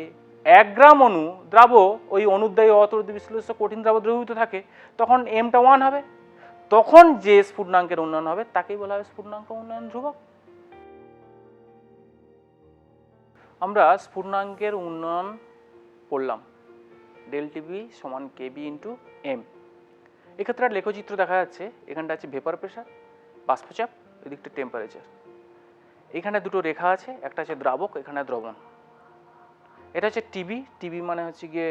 1 গ্রাম অণু দ্রাব ওই অনুদ্বায়ী অতড়িৎ বিশ্লেষ্য কঠিন দ্রাব দ্রবীভূত থাকে, তখন এমটা 1 হবে। তখন যে স্ফুটনাঙ্কের উন্নয়ন হবে তাকেই বলা হবে স্ফুটনাঙ্ক উন্নয়ন ধ্রুবক। আমরা স্ফুটনাঙ্কের উন্নয়ন পড়লাম, ডেল টিবি সমান কেবি ইন্টু এম। এক্ষেত্রে একটা লেখচিত্র দেখা যাচ্ছে, এখানটা আছে ভেপার প্রেশার, বাষ্পচাপ, এদিকটা টেম্পারেচার। এখানে দুটো রেখা আছে, একটা আছে দ্রাবক, এখানে দ্রবণ। এটা হচ্ছে টিবি মানে হচ্ছে গিয়ে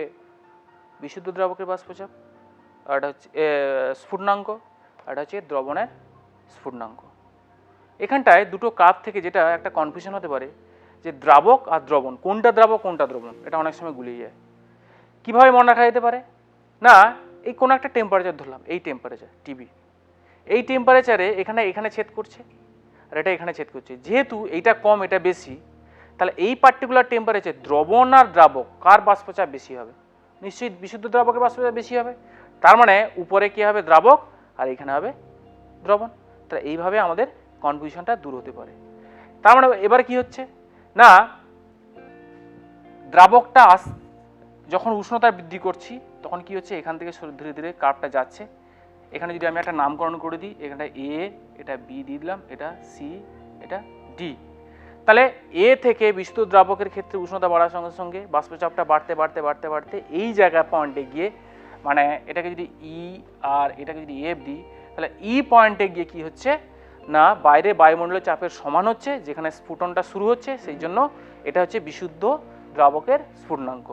বিশুদ্ধ দ্রাবকের বাষ্পচাপ, আর এটা হচ্ছে স্ফুটনাঙ্ক, আর এটা হচ্ছে দ্রবণের স্ফুটনাঙ্ক। এখানটায় দুটো কাপ থেকে যেটা একটা কনফিউশন হতে পারে যে দ্রাবক আর দ্রবণ, কোনটা দ্রাবক কোনটা দ্রবণ, এটা অনেক সময় গুলিয়ে যায়। কীভাবে মনে রাখা যেতে পারে না, এই কোনো একটা টেম্পারেচার ধরলাম, এই টেম্পারেচার টিবি, এই টেম্পারেচারে এখানে এখানে ছেদ করছে আর এটা এখানে ছেদ করছে, যেহেতু এইটা কম এটা বেশি, তাহলে এই পার্টিকুলার টেম্পারেচার দ্রবণ আর দ্রাবক কার বাষ্পচাপ বেশি হবে? নিশ্চয়ই বিশুদ্ধ দ্রাবকের বাষ্পচাপ বেশি হবে। তার মানে উপরে কি হবে? দ্রাবক, আর এখানে হবে দ্রবণ। তাহলে এইভাবে আমাদের কনফিউশনটা দূর হতে পারে। তার মানে এবার কি হচ্ছে না, দ্রাবকটা যখন উষ্ণতা বৃদ্ধি করছি তখন কি হচ্ছে, এখান থেকে ধীরে ধীরে কার্ভটা যাচ্ছে। এখানে যদি আমি একটা নামকরণ করে দিই, এখানটা এ, এটা বি দিয়ে দিলাম, এটা সি, এটা ডি। তাহলে এ থেকে বিশুদ্ধ দ্রাবকের ক্ষেত্রে উষ্ণতা বাড়ার সঙ্গে সঙ্গে বাষ্পচাপটা বাড়তে বাড়তে বাড়তে বাড়তে এই জায়গা পয়েন্টে গিয়ে, মানে এটাকে যদি ই আর এটাকে যদি এফ দিই, তাহলে ই পয়েন্টে গিয়ে কি হচ্ছে না, বাইরে বায়ুমণ্ডলের চাপের সমান হচ্ছে, যেখানে স্ফুটনটা শুরু হচ্ছে, সেই জন্য এটা হচ্ছে বিশুদ্ধ দ্রাবকের স্ফুটনাঙ্ক।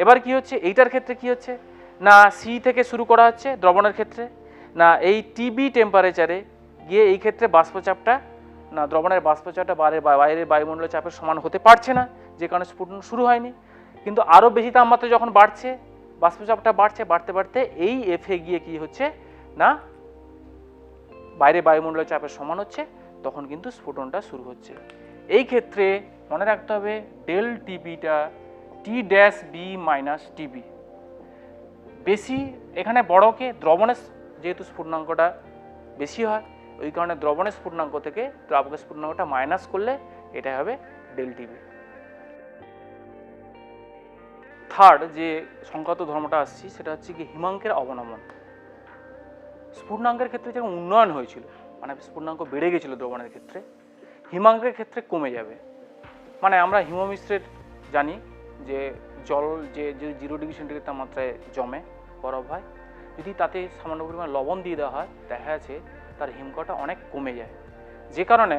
এবার কি হচ্ছে এইটার ক্ষেত্রে কি হচ্ছে না, সি থেকে শুরু করা হচ্ছে দ্রবণের ক্ষেত্রে, না এই টিবি টেম্পারেচারে গিয়ে এই ক্ষেত্রে বাষ্পচাপটা না, দ্রবণের বাষ্পচাপটা বাইরের বায়ুমণ্ডলের চাপের সমান হতে পারছে না, যে কারণে স্ফুটন শুরু হয়নি। কিন্তু আরও বেশি তাপমাত্রা যখন বাড়ছে, বাষ্পচাপটা বাড়ছে, বাড়তে বাড়তে এই এফে গিয়ে কি হচ্ছে না, বাইরে বায়ুমণ্ডলের চাপের সমান হচ্ছে, তখন কিন্তু স্ফুটনটা শুরু হচ্ছে। এই ক্ষেত্রে মনে রাখতে হবে ডেল টিবিটা টি ড্যাশ বি মাইনাস টিবি বেশি, এখানে বড়কে দ্রবণের যেহেতু স্ফুটনাঙ্কটা বেশি হয়, ওই কারণে দ্রবণের স্ফুটনাঙ্ক থেকে দ্রাবকের স্ফুটনাঙ্কটা মাইনাস করলে এটা হবে ডেল টিবি। থার্ড যে সংখ্যাত ধর্মটা আসছি সেটা হচ্ছে কি হিমাঙ্কের অবনমন। স্ফুটনাঙ্কের ক্ষেত্রে যেরকম উন্নয়ন হয়েছিল, মানে স্ফুটনাঙ্ক বেড়ে গেছিল দ্রবণের ক্ষেত্রে, হিমাঙ্কের ক্ষেত্রে কমে যাবে। মানে আমরা হিমমিশ্রের জানি যে জল যে 0 ডিগ্রি সেন্টিগ্রেড তাপমাত্রায় জমে, বরফ হয়, যদি তাতে সামান্য পরিমাণ লবণ দিয়ে দেওয়া হয়, দেখা যাচ্ছে তার হিমকটা অনেক কমে যায়। যে কারণে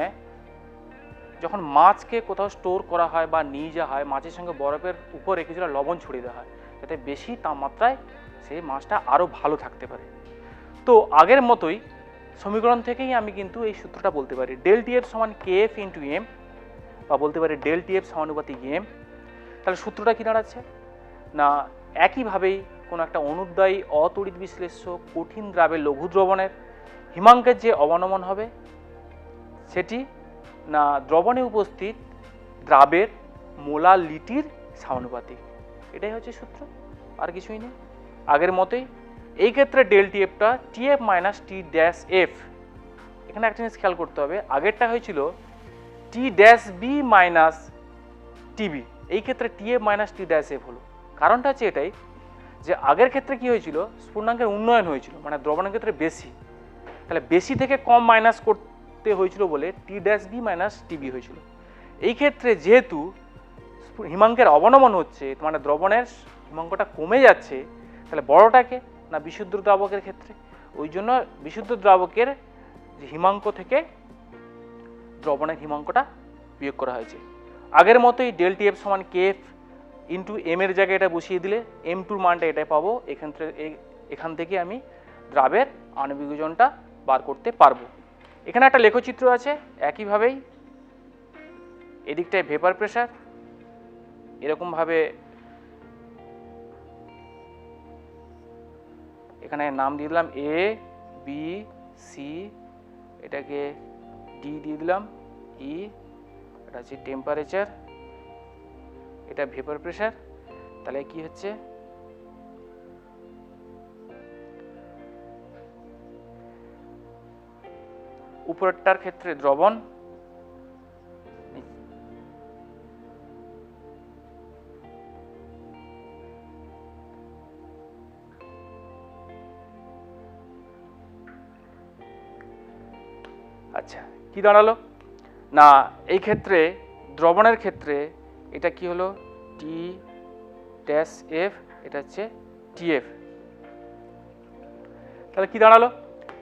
যখন মাছকে কোথাও স্টোর করা হয় বা নিয়ে যাওয়া হয়, মাছের সঙ্গে বরফের উপরে কিছুটা লবণ ছড়িয়ে দেওয়া হয়, যাতে বেশি তাপমাত্রায় সেই মাছটা আরও ভালো থাকতে পারে। তো আগের মতোই সমীকরণ থেকেই আমি কিন্তু এই সূত্রটা বলতে পারি, ডেল টিএফ সমান কেএফ ইন্টু এম, বা বলতে পারি ডেল টিএফ সমানুপাতিক এম। তাহলে সূত্রটা কী দাঁড়াচ্ছে না, একইভাবেই কোনো একটা অনুদ্বয়ী অতড়িৎ বিশ্লেষ্য কঠিন দ্রাবের লঘু দ্রবণের হিমাঙ্কের যে অবনমন হবে সেটি না দ্রবণে উপস্থিত দ্রাবের মোলালিটির সমানুপাতিক। এটাই হচ্ছে সূত্র, আর কিছুই নেই। আগের মতোই এই ক্ষেত্রে ডেল টিএফটা টিএফ মাইনাস টি ড্যাশ এফ। এখানে একটা জিনিস খেয়াল করতে হবে, আগেরটা হয়েছিল টি ড্যাশ বি মাইনাস টিবি, এই ক্ষেত্রে টিএফ মাইনাস টি ড্যাশ এফ হলো। কারণটা হচ্ছে এটাই যে আগের ক্ষেত্রে কি হয়েছিল, স্ফুটনাঙ্কের উন্নয়ন হয়েছিল, মানে দ্রবণের ক্ষেত্রে বেশি, তাহলে বেশি থেকে কম মাইনাস করতে হয়েছিল বলে টি ড্যাশ বি মাইনাস টিবি হয়েছিল। এই ক্ষেত্রে যেহেতু হিমাঙ্কের অবনমন হচ্ছে, মানে দ্রবণের হিমাঙ্কটা কমে যাচ্ছে, তাহলে বড়টাকে না বিশুদ্ধ দ্রাবকের ক্ষেত্রে, ওই জন্য বিশুদ্ধ দ্রাবকের হিমাঙ্ক থেকে দ্রবণের হিমাঙ্কটা বিয়োগ করা হয়েছে। আগের মতোই ডেল টিএফ সমান কেএফ ইন্টু এম এর জায়গায় এটা বসিয়ে দিলে এম টুর মানটা এটাই পাবো। এখান থেকে আমি দ্রাবের আণবিক ওজনটা বার করতে পারবো। এখানে একটা লেখচিত্র আছে, একইভাবেই এদিকটায় ভেপার প্রেসার, এরকমভাবে এখানে নাম দিয়ে দিলাম এ বি সি, এটাকে ডি দিয়ে দিলাম, ই, এটা হচ্ছে টেম্পারেচার, এটা ভেপার প্রেসার। তাহলে কি হচ্ছে উপরেরটার ক্ষেত্রে দ্রবণ, আচ্ছা কি দাঁড়ালো না, এই ক্ষেত্রে দ্রবণের ক্ষেত্রে এটা কি হলো টি ড্যাশ এফ, এটা হচ্ছে টিএফ। তাহলে কি দাঁড়ালো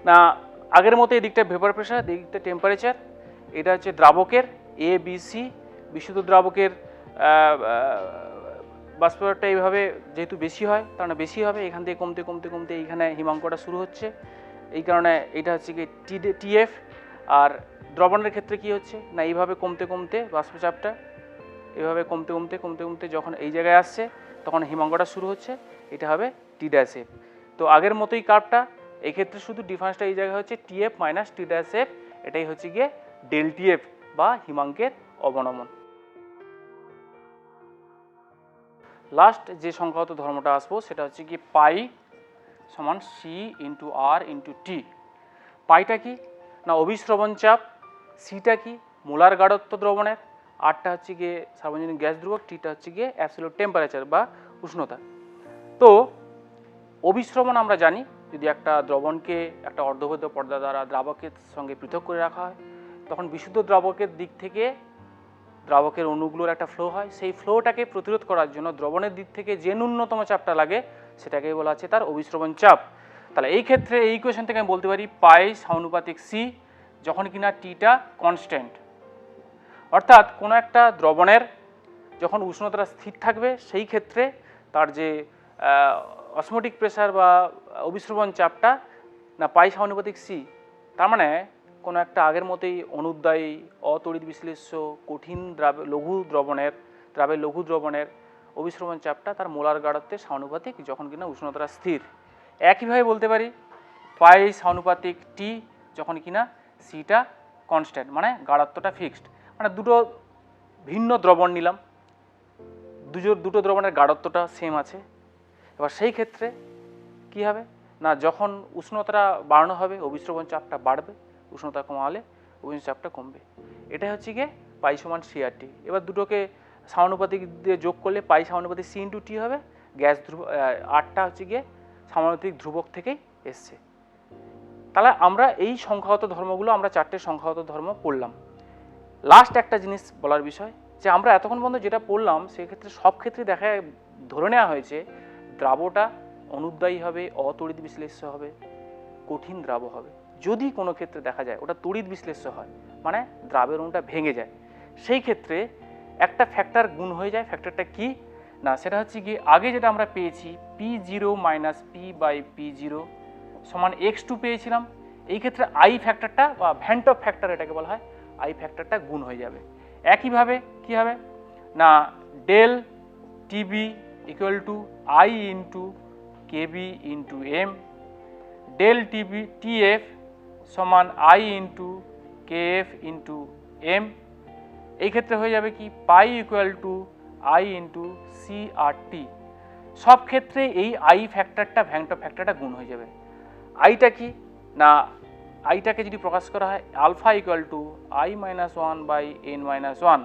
না, আগের মতো এদিকটা ভেপার প্রেসার, এদিকটা টেম্পারেচার, এটা হচ্ছে দ্রাবকের এ বি সি। বিশুদ্ধ দ্রাবকের বাষ্পটা এইভাবে যেহেতু বেশি হয়, তার মানে বেশি হবে, এখান থেকে কমতে কমতে কমতে এইখানে হিমাঙ্কটা শুরু হচ্ছে, এই কারণে এটা হচ্ছে কি টিএফ। আর দ্রবণের ক্ষেত্রে কি হচ্ছে না, এইভাবে কমতে কমতে বাষ্পচাপটা এইভাবে কমতে কমতে কমতে কমতে যখন এই জায়গায় আসছে তখন হিমাঙ্কটা শুরু হচ্ছে, এটা হবে টি ড্যাশ এফ। তো আগের মতোই কার্ভটা, এই ক্ষেত্রে শুধু ডিফারেন্সটা এই জায়গায় হচ্ছে টিএফ মাইনাস টি ড্যাশ এফ, এটাই হচ্ছে গিয়ে ডেল টিএফ বা হিমাঙ্কের অবনমন। লাস্ট যে সংখ্যাগত ধর্মটা আসবো সেটা হচ্ছে কি পাই সমান সি ইন্টু আর ইন্টু টি। পাইটা কি না অভিস্রবণ চাপ, সিটা কি মোলার গাঢ়ত্ব দ্রবণের, আরটা হচ্ছে গিয়ে সার্বজনীন গ্যাস ধ্রুবক, টিটা হচ্ছে গিয়ে অ্যাবসলিউট টেম্পারেচার বা উষ্ণতা। তো অভিস্রবণ আমরা জানি, যদি একটা দ্রবণকে একটা অর্ধবৈধ পর্দা দ্বারা দ্রাবকের সঙ্গে পৃথক করে রাখা হয় তখন বিশুদ্ধ দ্রাবকের দিক থেকে দ্রাবকের অণুগুলোর একটা ফ্লো হয়, সেই ফ্লোটাকে প্রতিরোধ করার জন্য দ্রবণের দিক থেকে যে ন্যূনতম চাপটা লাগে সেটাকেই বলা হচ্ছে তার অভিস্রবণ চাপ। তাহলে এই ক্ষেত্রে এই ইকুয়েশন থেকে আমি বলতে পারি পাই সমানুপাতিক সি যখন কিনা টিটা কনস্ট্যান্ট, অর্থাৎ কোনো একটা দ্রবণের যখন উষ্ণতাটা স্থির থাকবে সেই ক্ষেত্রে তার যে অসমোটিক প্রেসার বা অভিস্রবণ চাপটা না পাই সমানুপাতিক সি, তার মানে কোনো একটা আগের মতোই অনুদ্বায়ী অতড়িৎ বিশ্লেষ্য কঠিন দ্রাবের লঘু দ্রবণের অভিস্রবণ চাপটা তার মোলার গাঢ়ত্বের সমানুপাতিক যখন কিনা উষ্ণতাটা স্থির। একইভাবে বলতে পারি পাই সমানুপাতিক টি যখন কিনা সিটা কনস্ট্যান্ট, মানে গাঢ়ত্বটা ফিক্সড, মানে দুটো ভিন্ন দ্রবণ নিলাম, দুটো দ্রবণের গাঢ়ত্বটা সেম আছে। এবার সেই ক্ষেত্রে কি হবে না যখন উষ্ণতাটা বাড়ানো হবে অভিস্রবণ চাপটা বাড়বে, উষ্ণতা কমালে অভিস্রবণ চাপটা কমবে। এটাই হচ্ছে গিয়ে পাই সমান সি আর টি। এবার দুটোকে সমানুপাতিক দিয়ে যোগ করলে পাই সমানুপাতিক সি ইন্টু টি হবে। গ্যাস ধ্রুবক আরটা হচ্ছে গিয়ে সমানুপাতিক ধ্রুবক থেকেই এসছে। তাহলে আমরা এই সংখ্যাগত ধর্মগুলো আমরা চারটে সংখ্যাগত ধর্ম পড়লাম। লাস্ট একটা জিনিস বলার বিষয় যে আমরা এতক্ষণ পর্যন্ত যেটা পড়লাম সেক্ষেত্রে সব ক্ষেত্রে ধরে নেওয়া হয়েছে দ্রাবটা অনুদ্বায়ী হবে, অতড়িৎ বিশ্লেষ্য হবে, কঠিন দ্রাব হবে। যদি কোনো ক্ষেত্রে দেখা যায় ওটা তড়িৎ বিশ্লেষ্য হয়, মানে দ্রাবের অণুটা ভেঙে যায়, সেই ক্ষেত্রে একটা ফ্যাক্টর গুণ হয়ে যায়। ফ্যাক্টরটা কি না সেটা হচ্ছে কি আগে যেটা আমরা পেয়েছি P0 minus P by P0 সমান x2 পেয়েছিলাম, এই ক্ষেত্রে আই ফ্যাক্টরটা বা ভ্যান্ট অফ ফ্যাক্টর এটাকে বলা হয়, আই ফ্যাক্টরটা গুণ হয়ে যাবে। একইভাবে কি হবে না del TB equal to I into KB into M, del TB TF সমান I into KF into M. এই ক্ষেত্রে হয়ে যাবে কি pi equal to I into C R T. সব ক্ষেত্রে এই আই ফ্যাক্টরটা ভ্যান্ট অফ ফ্যাক্টরটা গুণ হয়ে যাবে। আইটা কি না আইটাকে যদি প্রকাশ করা হয় alpha equal to I minus one by N minus one.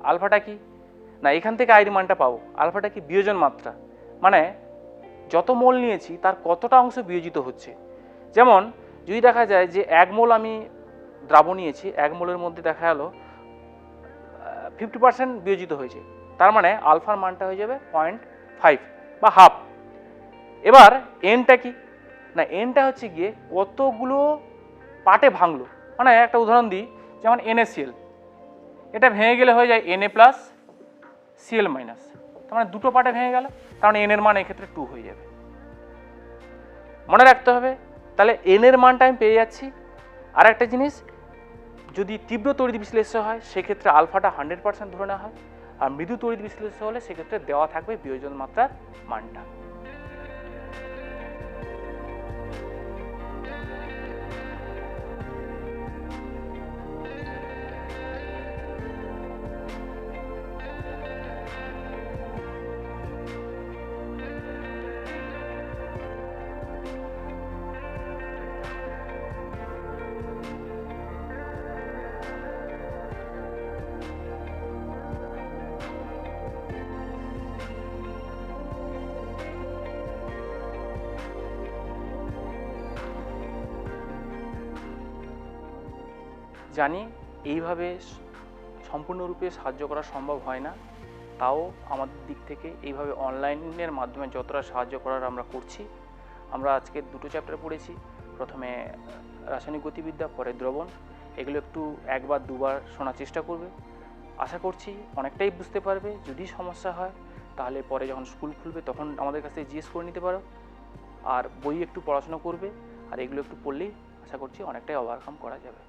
আলফাটা কি না এখান থেকে আইয়ের মানটা পাবো, আলফাটা কি বিয়োজন মাত্রা, মানে যত মোল নিয়েছি তার কতটা অংশ বিয়োজিত হচ্ছে। যেমন যদি দেখা যায় যে 1 মোল আমি দ্রাব নিয়েছি, 1 মোলের মধ্যে দেখা গেল 50% বিয়োজিত হয়েছে, তার মানে আলফার মানটা হয়ে যাবে 0.5 বা হাফ। এবার এনটা কি না এনটা হচ্ছে গিয়ে কতগুলো পার্টে ভাঙলো, মানে একটা উদাহরণ দিই যেমন NaCl, এটা ভেঙে গেলে হয়ে যায় Na প্লাস Cl মাইনাস, তার মানে দুটো পার্টে ভেঙে গেল, তার মানে n এর মান এক্ষেত্রে 2 হয়ে যাবে। মনে রাখতে হবে তাহলে n এর মানটা আমি পেয়ে যাচ্ছি। আর একটা জিনিস যদি তীব্র তড়িৎ বিশ্লেষ্য হয় সেক্ষেত্রে আলফাটা 100% ধরে নেওয়া হয়, আর মৃদু তড়িৎ বিশ্লেষ্য হলে সেক্ষেত্রে দেওয়া থাকবে বিয়োজন মাত্রার মানটা। জানি এইভাবে সম্পূর্ণরূপে সাহায্য করা সম্ভব হয় না, তাও আমাদের দিক থেকে এইভাবে অনলাইনের মাধ্যমে যতটা সাহায্য করার আমরা করছি। আমরা আজকে দুটো চ্যাপ্টার পড়েছি, প্রথমে রাসায়নিক গতিবিদ্যা, পরে দ্রবণ। এগুলো একটু একবার দুবার শোনার চেষ্টা করবে, আশা করছি অনেকটাই বুঝতে পারবে। যদি সমস্যা হয় তাহলে পরে যখন স্কুল খুলবে তখন আমাদের কাছে জিজ্ঞেস করে নিতে পারো, আর বই একটু পড়াশোনা করবে, আর এগুলো একটু পড়লেই আশা করছি অনেকটাই ওভারকাম করা যাবে।